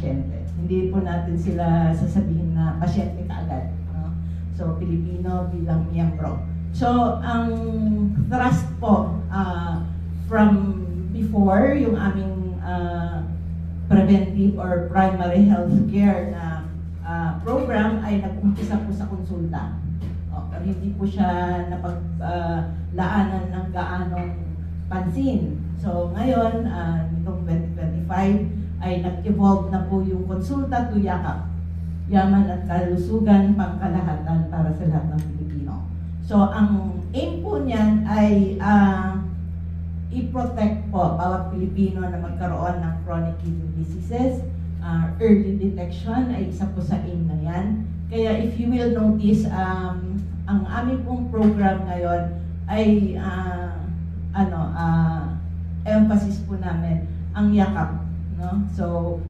pasyente. Hindi po natin sila sasabihin na pasyente kaagad. No? So, Pilipino bilang miyembro. So, ang trust po from before, yung aming preventive or primary health care na program ay nag-umpisa po sa konsulta. Pero hindi po siya napaglaanan ng gaanong pansin. So ngayon, nitong 2025 ay nag-evolve na po yung konsulta to yakap. Yaman at kalusugan, pangkalahatan para sa lahat ng Pilipino. So ang aim po niyan ay i-protect po bawat Pilipino na magkaroon ng chronic kidney diseases. Early detection ay isa po sa aim na yan. Kaya if you will notice, ang aming pong program ngayon ay emphasis po namin ang yakap. No? So,